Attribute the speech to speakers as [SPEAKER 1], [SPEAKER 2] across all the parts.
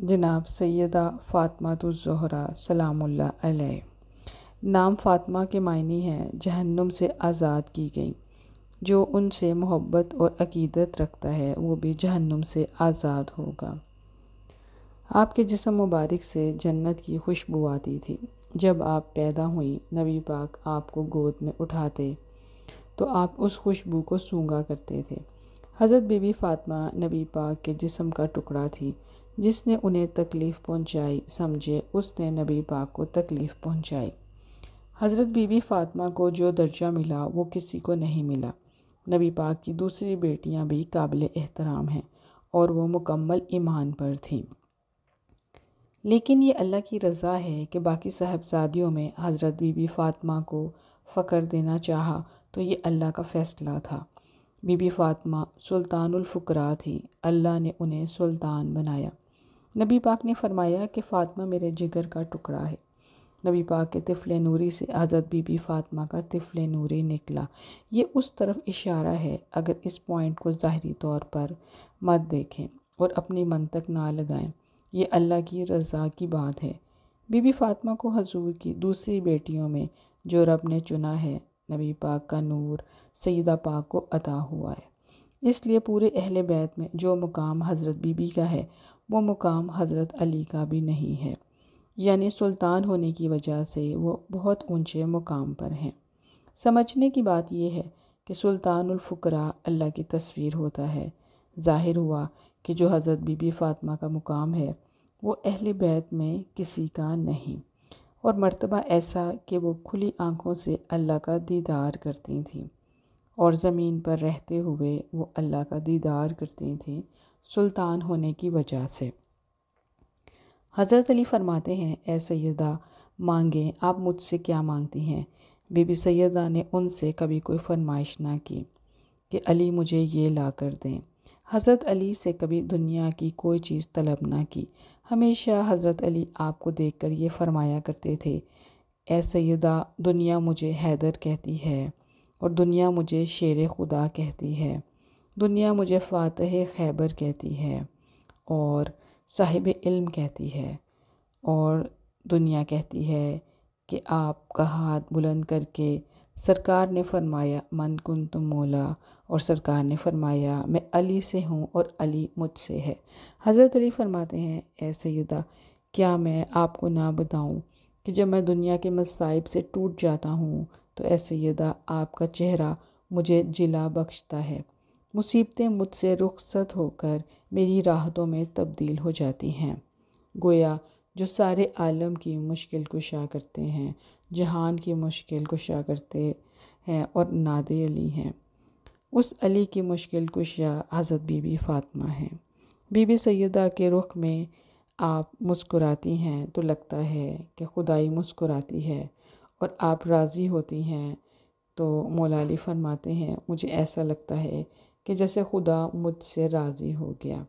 [SPEAKER 1] جناب سیدہ فاطمہ الزہرا سلام اللہ علیہ۔ نام فاطمہ کے معنی ہے جہنم سے آزاد کی گئی۔ جو ان سے محبت اور عقیدت رکھتا ہے وہ بھی جہنم سے آزاد ہوگا۔ آپ کے جسم مبارک سے جنت کی خوشبو آتی تھی۔ جب آپ پیدا ہوئیں نبی پاک آپ کو گود میں اٹھاتے تو آپ اس خوشبو کو سونگھا کرتے تھے۔ حضرت بی بی فاطمہ نبی پاک کے جسم کا ٹکڑا تھی۔ جس نے انہیں تکلیف پہنچائی سمجھے اس نے نبی پاک کو تکلیف پہنچائی۔ حضرت بی بی فاطمہ کو جو درجہ ملا وہ کسی کو نہیں ملا۔ نبی پاک کی دوسری بیٹیاں بھی قابل احترام ہیں اور وہ مکمل ایمان پر تھیں، لیکن یہ اللہ کی رضا ہے کہ باقی صاحبزادیوں میں حضرت بی بی فاطمہ کو فخر دینا چاہا تو یہ اللہ کا فیصلہ تھا۔ بی بی فاطمہ سلطان الفقراء تھی، اللہ نے انہیں سلطان بنایا۔ نبی پاک نے فرمایا کہ فاطمہ میرے جگر کا ٹکڑا ہے۔ نبی پاک کے طفل نوری سے حضرت بی بی فاطمہ کا طفل نوری نکلا۔ یہ اس طرف اشارہ ہے، اگر اس پوائنٹ کو ظاہری طور پر مت دیکھیں اور اپنی منطق نہ لگائیں، یہ اللہ کی رضا کی بات ہے۔ بی بی فاطمہ کو حضور کی دوسری بیٹیوں میں جو رب نے چنا ہے، نبی پاک کا نور سیدہ پاک کو عطا ہوا ہے۔ اس لیے پورے اہل بیت میں جو مقام حضرت بی بی کا ہے وہ مقام حضرت علی کا بھی نہیں ہے، یعنی سلطان ہونے کی وجہ سے وہ بہت اونچے مقام پر ہیں۔ سمجھنے کی بات یہ ہے کہ سلطان الفقراء اللہ کی تصویر ہوتا ہے۔ ظاہر ہوا کہ جو حضرت بی بی فاطمہ کا مقام ہے وہ اہل بیت میں کسی کا نہیں، اور مرتبہ ایسا کہ وہ کھلی آنکھوں سے اللہ کا دیدار کرتی تھیں اور زمین پر رہتے ہوئے وہ اللہ کا دیدار کرتی تھیں سلطان ہونے کی وجہ سے۔ حضرت علی فرماتے ہیں، اے سیدہ مانگیں، آپ مجھ سے کیا مانگتی ہیں؟ بی بی سیدہ نے ان سے کبھی کوئی فرمائش نہ کی کہ علی مجھے یہ لا کر دیں۔ حضرت علی سے کبھی دنیا کی کوئی چیز طلب نہ کی۔ ہمیشہ حضرت علی آپ کو دیکھ کر یہ فرمایا کرتے تھے، اے سیدہ دنیا مجھے حیدر کہتی ہے اور دنیا مجھے شیر خدا کہتی ہے، دنیا مجھے فاتح خیبر کہتی ہے اور صاحب علم کہتی ہے، اور دنیا کہتی ہے کہ آپ کا ہاتھ بلند کر کے سرکار نے فرمایا من کنت مولا، اور سرکار نے فرمایا میں علی سے ہوں اور علی مجھ سے ہے۔ حضرت علی فرماتے ہیں، اے سیدہ کیا میں آپ کو نہ بتاؤں کہ جب میں دنیا کے مصائب سے ٹوٹ جاتا ہوں تو اے سیدہ آپ کا چہرہ مجھے جلا بخشتا ہے، مصیبتیں مجھ سے رخصت ہو کر میری راحتوں میں تبدیل ہو جاتی ہیں۔ گویا جو سارے عالم کی مشکل کشا کرتے ہیں، جہان کی مشکل کشا کرتے ہیں اور ناد علی ہیں، اس علی کی مشکل کشا حضرت بی بی فاطمہ ہیں۔ بی بی سیدہ کے رخ میں آپ مسکراتی ہیں تو لگتا ہے کہ خدائی مسکراتی ہے، اور آپ راضی ہوتی ہیں تو مولا علی فرماتے ہیں مجھے ایسا لگتا ہے کہ جیسے خدا مجھ سے راضی ہو گیا۔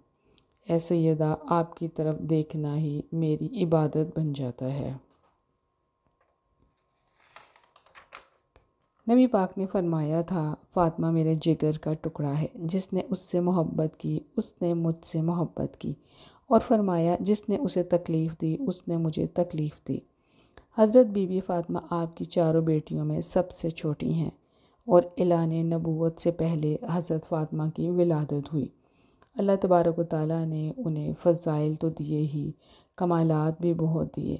[SPEAKER 1] اے سیدہ آپ کی طرف دیکھنا ہی میری عبادت بن جاتا ہے۔ نبی پاک نے فرمایا تھا، فاطمہ میرے جگر کا ٹکڑا ہے، جس نے اس سے محبت کی اس نے مجھ سے محبت کی، اور فرمایا جس نے اسے تکلیف دی اس نے مجھے تکلیف دی۔ حضرت بی بی فاطمہ آپ کی چاروں بیٹیوں میں سب سے چھوٹی ہیں، اور اعلان نبوت سے پہلے حضرت فاطمہ کی ولادت ہوئی۔ اللہ تبارک و تعالیٰ نے انہیں فضائل تو دیے ہی، کمالات بھی بہت دیے،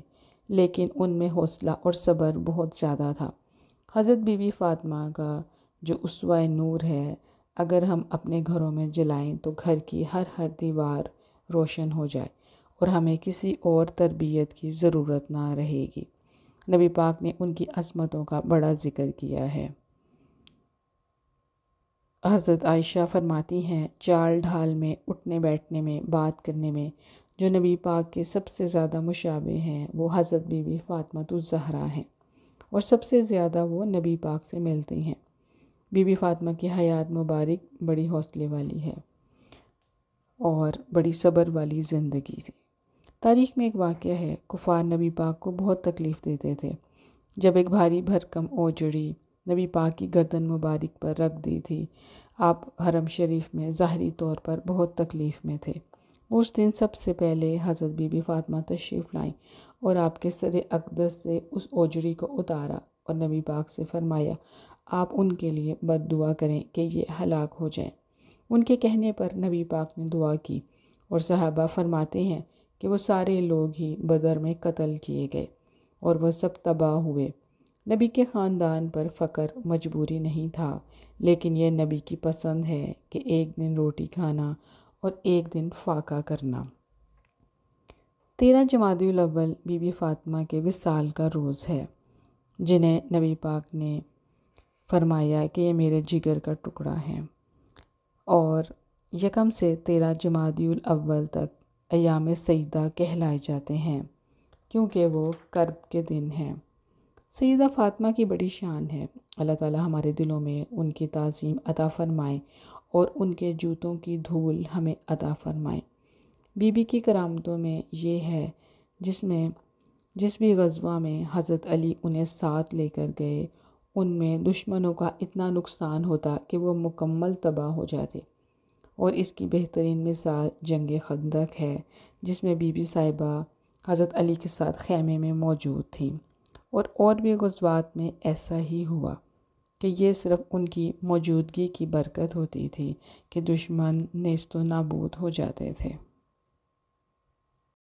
[SPEAKER 1] لیکن ان میں حوصلہ اور صبر بہت زیادہ تھا۔ حضرت بی بی فاطمہ کا جو اسوہ نور ہے، اگر ہم اپنے گھروں میں جلائیں تو گھر کی ہر دیوار روشن ہو جائے اور ہمیں کسی اور تربیت کی ضرورت نہ رہے گی۔ نبی پاک نے ان کی عظمتوں کا بڑا ذکر کیا ہے۔ حضرت عائشہ فرماتی ہیں، چال ڈھال میں، اٹھنے بیٹھنے میں، بات کرنے میں جو نبی پاک کے سب سے زیادہ مشابہ ہیں وہ حضرت بی بی فاطمہ الزہرا ہیں، اور سب سے زیادہ وہ نبی پاک سے ملتی ہیں۔ بی بی فاطمہ کی حیات مبارک بڑی حوصلے والی ہے اور بڑی صبر والی زندگی تھی۔ تاریخ میں ایک واقعہ ہے، کفار نبی پاک کو بہت تکلیف دیتے تھے۔ جب ایک بھاری بھرکم اوجڑی نبی پاک کی گردن مبارک پر رکھ دی تھی، آپ حرم شریف میں ظاہری طور پر بہت تکلیف میں تھے۔ اس دن سب سے پہلے حضرت بی بی فاطمہ تشریف لائیں اور آپ کے سر اقدس سے اس اوجری کو اتارا اور نبی پاک سے فرمایا آپ ان کے لیے بد دعا کریں کہ یہ ہلاک ہو جائیں۔ ان کے کہنے پر نبی پاک نے دعا کی اور صحابہ فرماتے ہیں کہ وہ سارے لوگ ہی بدر میں قتل کیے گئے اور وہ سب تباہ ہوئے۔ نبی کے خاندان پر فقر مجبوری نہیں تھا، لیکن یہ نبی کی پسند ہے کہ ایک دن روٹی کھانا اور ایک دن فاقہ کرنا۔ 13 جمادی الاول بی بی فاطمہ کے وصال کا روز ہے، جنہیں نبی پاک نے فرمایا کہ یہ میرے جگر کا ٹکڑا ہے، اور یکم سے 13 جمادی الاول تک ایام سیدہ کہلائے جاتے ہیں کیونکہ وہ کرب کے دن ہیں۔ سیدہ فاطمہ کی بڑی شان ہے، اللہ تعالی ہمارے دلوں میں ان کی تعظیم عطا فرمائے اور ان کے جوتوں کی دھول ہمیں عطا فرمائے۔ بی بی کی کرامتوں میں یہ ہے جس بھی غزوہ میں حضرت علی انہیں ساتھ لے کر گئے، ان میں دشمنوں کا اتنا نقصان ہوتا کہ وہ مکمل تباہ ہو جاتے، اور اس کی بہترین مثال جنگ خندق ہے، جس میں بی بی صاحبہ حضرت علی کے ساتھ خیمے میں موجود تھیں، اور بھی غزوات میں ایسا ہی ہوا کہ یہ صرف ان کی موجودگی کی برکت ہوتی تھی کہ دشمن نیست و نابود ہو جاتے تھے۔